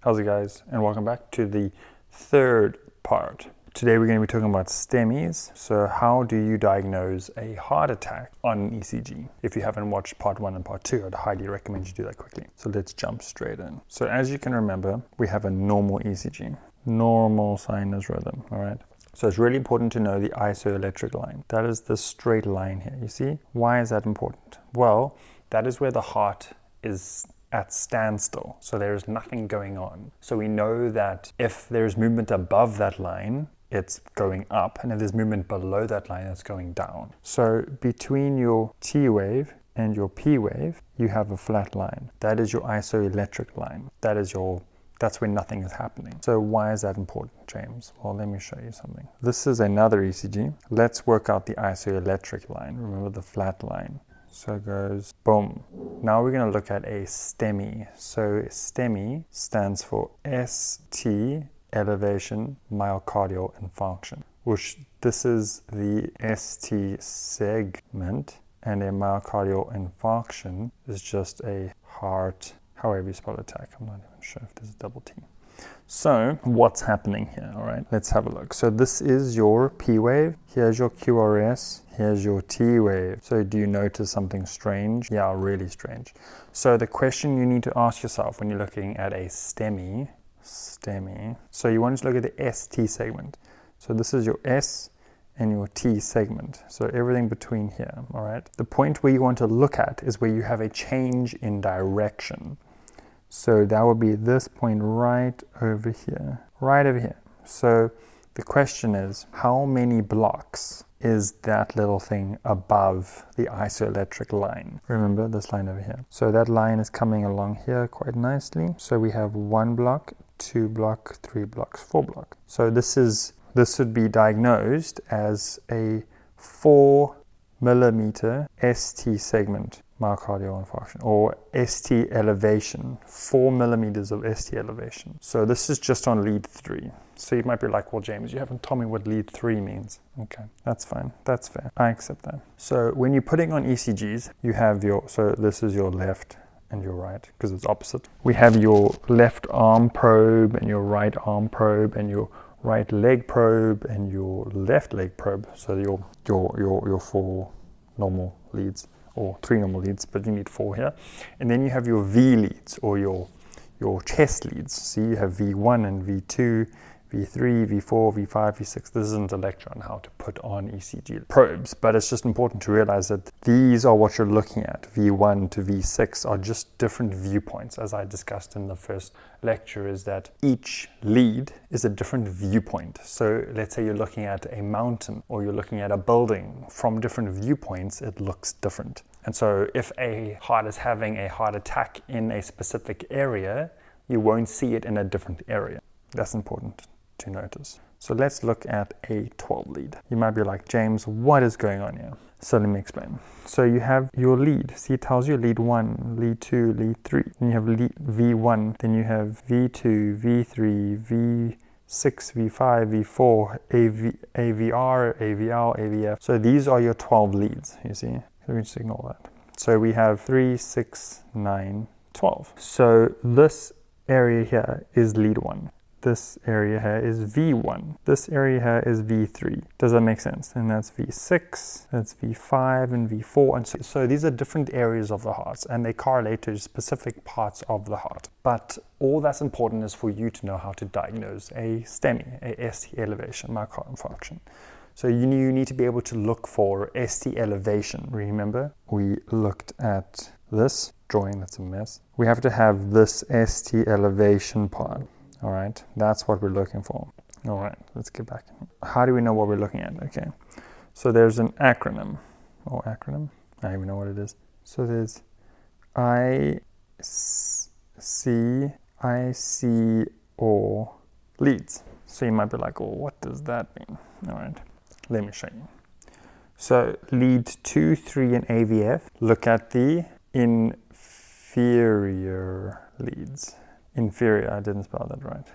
How's it guys? And welcome back to the third part. Today we're going to be talking about STEMIs. So how do you diagnose a heart attack on an ECG? If you haven't watched part 1 and part 2, I'd highly recommend you do that quickly. So let's jump straight in. So as you can remember, we have a normal ECG, normal sinus rhythm, all right? So it's really important to know the isoelectric line. That is the straight line here, you see? Why is that important? Well, that is where the heart is at standstill, so there is nothing going on. So we know that if there's movement above that line, it's going up, and if there's movement below that line, it's going down. So between your T wave and your P wave, you have a flat line. That is your isoelectric line. That's when nothing is happening. So why is that important, James? Well, let me show you something. This is another ECG. Let's work out the isoelectric line. Remember the flat line. So it goes boom. Now we're going to look at a STEMI. So STEMI stands for ST elevation myocardial infarction, which this is the ST segment, and a myocardial infarction is just a heart, however you spell attack. I'm not even sure if there's a double T. So what's happening here? All right, let's have a look. So this is your P wave. Here's your QRS. Here's your T wave. So do you notice something strange? Yeah, really strange. So the question you need to ask yourself when you're looking at a STEMI, so you want to look at the ST segment. So this is your S and your T segment. So everything between here, all right? The point where you want to look at is where you have a change in direction. So that would be this point right over here, So the question is, how many blocks is that little thing above the isoelectric line? Remember this line over here. So that line is coming along here quite nicely. So we have 1 block, 2 block, 3 blocks, 4 blocks. So this would be diagnosed as a 4 millimeter ST segment myocardial infarction, or ST elevation, 4 millimeters of ST elevation. So this is just on lead 3. So you might be like, well, James, you haven't told me what lead 3 means. Okay, that's fine. That's fair. I accept that. So when you're putting on ECGs, you have so this is your left and your right, because it's opposite. We have your left arm probe and your right arm probe and your right leg probe and your left leg probe. So your 4 normal leads, or 3 normal leads, but you need 4 here. And then you have your V leads, or your chest leads. See, you have V1 and V2, V3, V4, V5, V6. This isn't a lecture on how to put on ECG probes, but it's just important to realize that these are what you're looking at. V1 to V6 are just different viewpoints. As I discussed in the first lecture, is that each lead is a different viewpoint. So let's say you're looking at a mountain or you're looking at a building. From different viewpoints, it looks different. And so if a heart is having a heart attack in a specific area, you won't see it in a different area. That's important to notice. So let's look at a 12 lead. You might be like, James, what is going on here? So let me explain. So you have your lead. See, it tells you lead 1, lead 2, lead 3. Then you have lead V1, then you have V2, V3, V6, V5, V4, AVR, AVL, AVF. So these are your 12 leads, you see. So we just ignore that. So we have 3, 6, 9, 12. So this area here is lead 1. This area here is V1. This area here is V3. Does that make sense? And that's V6, that's V5 and V4. And so these are different areas of the heart, and they correlate to specific parts of the heart. But all that's important is for you to know how to diagnose a STEMI, a ST elevation myocardial infarction. So you need to be able to look for ST elevation. Remember, we looked at this drawing, that's a mess. We have to have this ST elevation part. All right, that's what we're looking for. All right, let's get back. How do we know what we're looking at? Okay, so there's an acronym. I don't even know what it is. So there's ICO leads. So you might be like, oh, what does that mean? All right, let me show you. So lead 2, 3, and AVF, look at the inferior leads. Inferior, I didn't spell that right.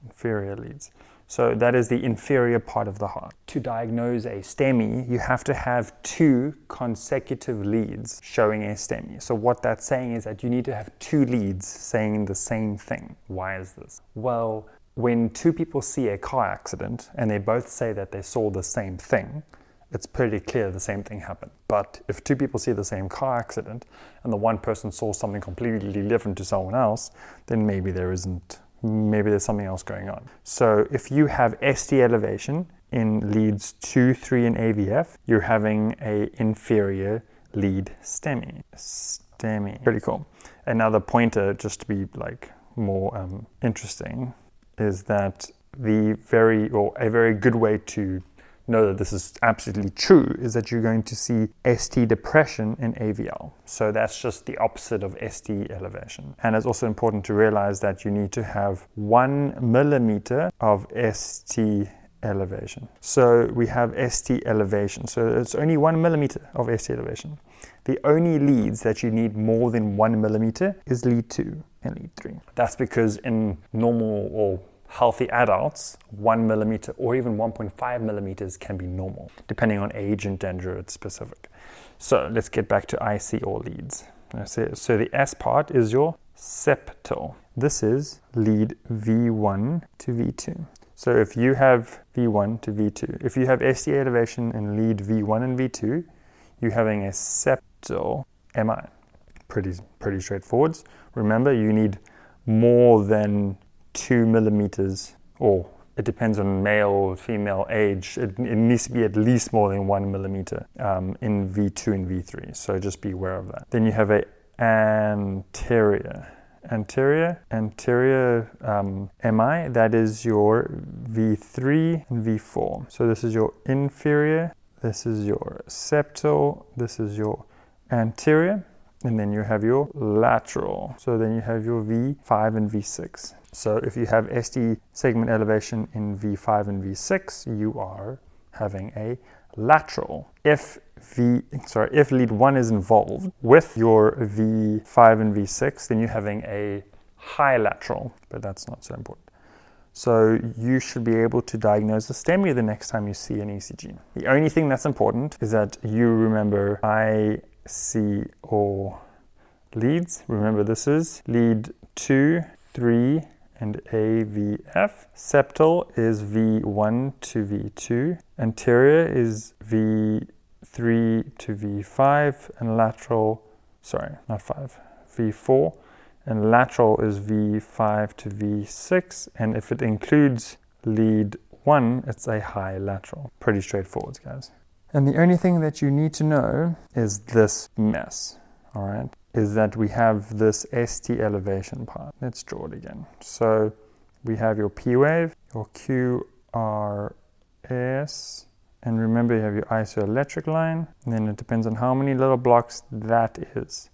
inferior leads. So that is the inferior part of the heart. To diagnose a STEMI, you have to have 2 consecutive leads showing a STEMI. So what that's saying is that you need to have 2 leads saying the same thing. Why is this? Well, when 2 people see a car accident and they both say that they saw the same thing, it's pretty clear the same thing happened. But if 2 people see the same car accident and the one person saw something completely different to someone else, then maybe there's something else going on. So if you have ST elevation in leads 2, 3, and AVF, you're having a inferior lead STEMI. Pretty cool. Another pointer, just to be like more interesting, is that a very good way to know that this is absolutely true is that you're going to see ST depression in AVL. So that's just the opposite of ST elevation. And it's also important to realize that you need to have 1 millimeter of ST elevation. So we have ST elevation. So it's only 1 millimeter of ST elevation. The only leads that you need more than 1 millimeter is lead 2 and lead 3. That's because in normal or healthy adults, 1 millimeter or even 1.5 millimeters can be normal, depending on age and gender, it's specific. So let's get back to IC or leads. So the S part is your septal. This is lead V1 to V2. So if you have V1 to V2, if you have ST elevation in lead V1 and V2, you're having a septal MI. Pretty straightforward. Remember, you need more than 2 millimeters, or it depends on male or female age. It needs to be at least more than 1 millimeter in V2 and V3. So just be aware of that. Then you have a anterior MI. That is your V3 and V4. So this is your inferior, this is your septal, this is your anterior, and then you have your lateral. So then you have your V5 and V6. So if you have ST segment elevation in V5 and V6, you are having a lateral. If lead 1 is involved with your V5 and V6, then you're having a high lateral, but that's not so important. So you should be able to diagnose a STEMI the next time you see an ECG. The only thing that's important is that you remember IC or leads. Remember, this is lead 2, 3, and AVF. Septal is V1 to V2. Anterior is V3 to V5, and lateral, V4. And lateral is V5 to V6. And if it includes lead 1, it's a high lateral. Pretty straightforward, guys. And the only thing that you need to know is this mess, all right? Is that we have this ST elevation part. Let's draw it again. So we have your P wave, your QRS, and remember you have your isoelectric line, and then it depends on how many little blocks that is.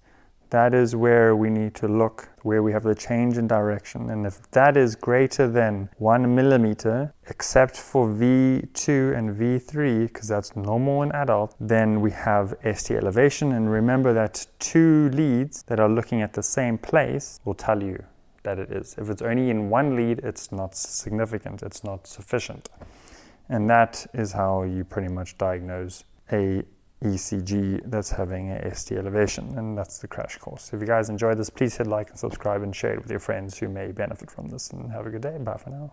That is where we need to look, where we have the change in direction. And if that is greater than 1 millimeter, except for V2 and V3, because that's normal in adult, then we have ST elevation. And remember that 2 leads that are looking at the same place will tell you that it is. If it's only in 1 lead, it's not significant, it's not sufficient. And that is how you pretty much diagnose a ECG that's having a ST elevation, and that's the crash course. If you guys enjoyed this, please hit like and subscribe and share it with your friends who may benefit from this, and have a good day. Bye for now.